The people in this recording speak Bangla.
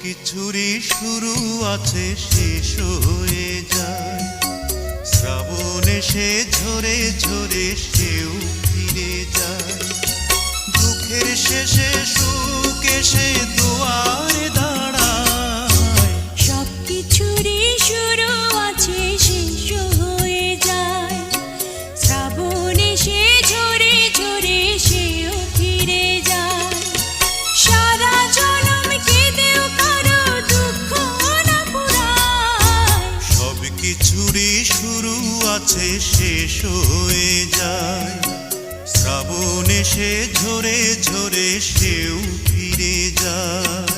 কিছুরই শুরু আছে শেষ হয়ে যায়। শ্রাবণ এসে ঝরে ঝরে সেও ফিরে যায়। দুঃখের শেষে সুখ এসে দুয়ারে দাঁড়ায়। সব কিছুরই শুরু আছে শেষ হয়ে যায়। শ্রাবণ এসে ঝরে ঝরে সেও ফিরে যায়। সারা জনম কেঁদেও কারো দুঃখ না পুরায়। সব কিছুরই শুরু আছে শেষ হয়ে যায়। শ্রাবণ এসে ঝরে ঝরে সেও ফিরে যায়।